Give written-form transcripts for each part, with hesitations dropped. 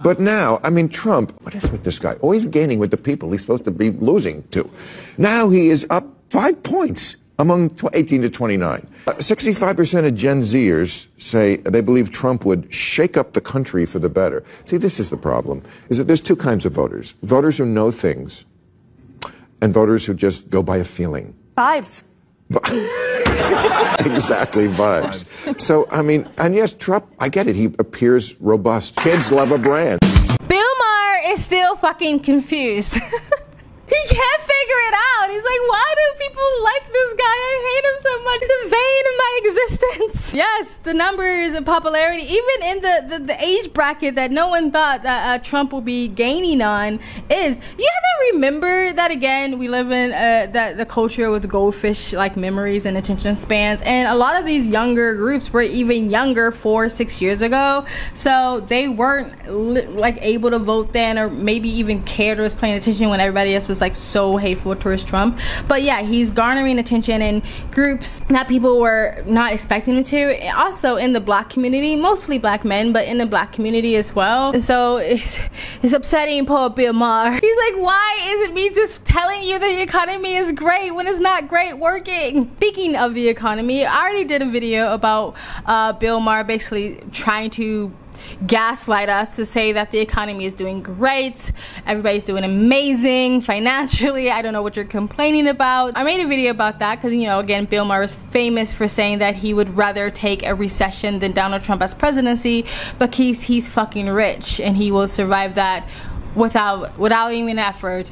But now, I mean, Trump, what is with this guy? Always gaining with the people he's supposed to be losing to. Now he is up 5 points among 18 to 29. 65% of Gen Zers say they believe Trump would shake up the country for the better. See, this is the problem, is that there's two kinds of voters. Voters who know things and voters who just go by a feeling. Vibes. Exactly, vibes. So, I mean, and yes, Trump, I get it. He appears robust. Kids love a brand. Bill Maher is still fucking confused. He can't figure it out. He's like, why do people like this guy? I hate him so much. He's the vein of my existence. Yes, the numbers and popularity, even in the age bracket that no one thought that Trump will be gaining on, is, you have to remember that, again, we live in the culture with goldfish-like memories and attention spans, and a lot of these younger groups were even younger 4-6 years ago, so they weren't like able to vote then, or maybe even cared or was paying attention when everybody else was like so hateful towards Trump. But yeah, he's garnering attention in groups that people were not expecting him to. Also in the black community, mostly black men, but in the black community as well. So it's upsetting poor Bill Maher. He's like, why isn't me just telling you that the economy is great when it's not great working? Speaking of the economy, I already did a video about Bill Maher basically trying to gaslight us to say that the economy is doing great, everybody's doing amazing financially, I don't know what you're complaining about. I made a video about that because, you know, again, Bill Maher is famous for saying that he would rather take a recession than Donald Trump as presidency, but he's fucking rich and he will survive that without even effort,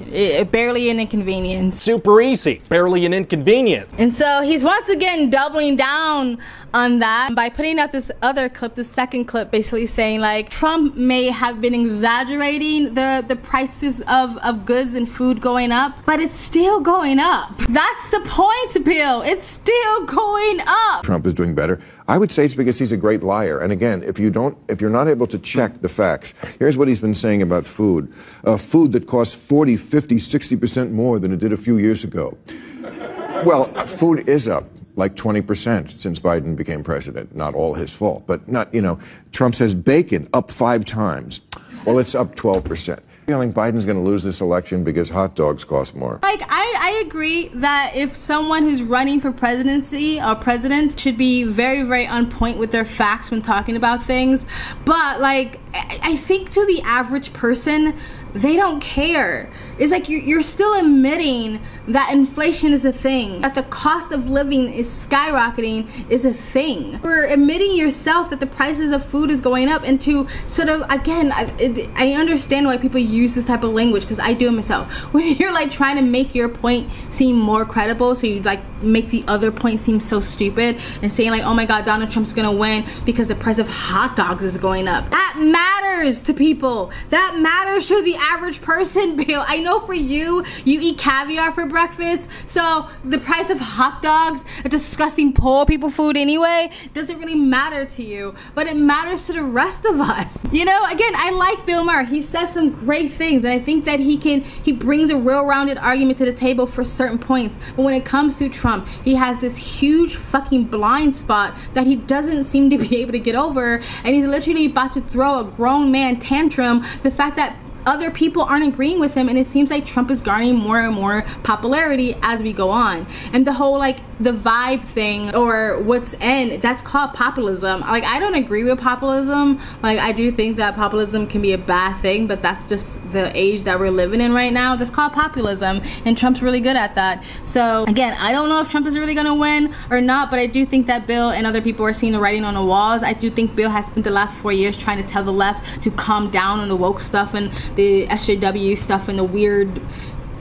barely an inconvenience. Super easy, barely an inconvenience. And so he's once again doubling down on that by putting out this other clip, the second clip, basically saying like Trump may have been exaggerating the prices of goods and food going up, but it's still going up. That's the point, Bill. It's still going up. Trump is doing better. I would say it's because he's a great liar. And again, if you're not able to check the facts, here's what he's been saying about food. Food that costs 40, 50, 60% more than it did a few years ago. Well, food is up like 20% since Biden became president. Not all his fault, but not, you know, Trump says bacon up 5 times. Well, it's up 12%. I think Biden's going to lose this election because hot dogs cost more. Like, I agree that if someone who's running for presidency or president should be very, very on point with their facts when talking about things, but like, I think to the average person, they don't care. It's like you're still admitting that inflation is a thing, that the cost of living is skyrocketing is a thing. You're admitting yourself that the prices of food is going up, and to sort of, again, I understand why people use this type of language, because I do it myself. When you're like trying to make your point seem more credible, so you like make the other point seem so stupid, and saying like, oh my god, Donald Trump's gonna win because the price of hot dogs is going up. That matters to people. That matters to the average person, Bill. I know for you eat caviar for breakfast, so the price of hot dogs, a disgusting poor people food anyway, doesn't really matter to you, but it matters to the rest of us. You know, again, I like Bill Maher. He says some great things, and I think that he brings a well-rounded argument to the table for certain points, but when it comes to Trump, he has this huge fucking blind spot that he doesn't seem to be able to get over, and he's literally about to throw a grown man tantrum. The fact that other people aren't agreeing with him, and it seems like Trump is garnering more and more popularity as we go on. And the whole like the vibe thing, or what's in, that's called populism. Like, I don't agree with populism. Like, I do think that populism can be a bad thing, but that's just the age that we're living in right now. That's called populism, and Trump's really good at that. So again, I don't know if Trump is really gonna win or not, but I do think that Bill and other people are seeing the writing on the walls. I do think Bill has spent the last 4 years trying to tell the left to calm down on the woke stuff and the SJW stuff and the weird,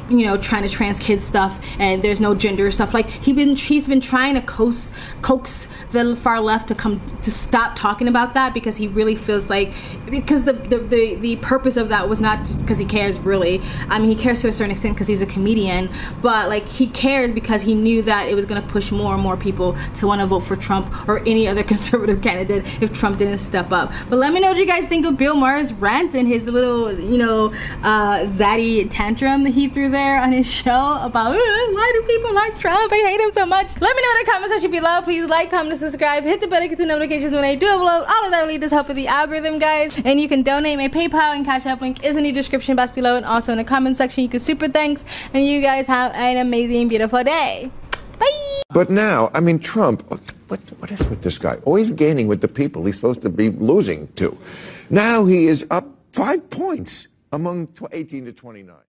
you know, trying to trans kid stuff, and there's no gender stuff. Like, he's been trying to coax the far left to stop talking about that, because he really feels like, because the purpose of that was not because he cares, really. I mean, he cares to a certain extent because he's a comedian, but like, he cares because he knew that it was going to push more and more people to want to vote for Trump or any other conservative candidate if Trump didn't step up. But let me know what you guys think of Bill Maher's rant and his little, you know, zaddy tantrum that he threw there. there on his show about why do people like Trump? I hate him so much. Let me know in the comment section below. Please like, comment, and subscribe. Hit the bell to get the notifications when I do upload. All of that really does help with the algorithm, guys. And you can donate. My PayPal and Cash App link is in the description box below, and also in the comment section. You can super thanks. And you guys have an amazing, beautiful day. Bye. But now, I mean, Trump, what is with this guy? Always gaining with the people he's supposed to be losing to. Now he is up 5 points among 18 to 29.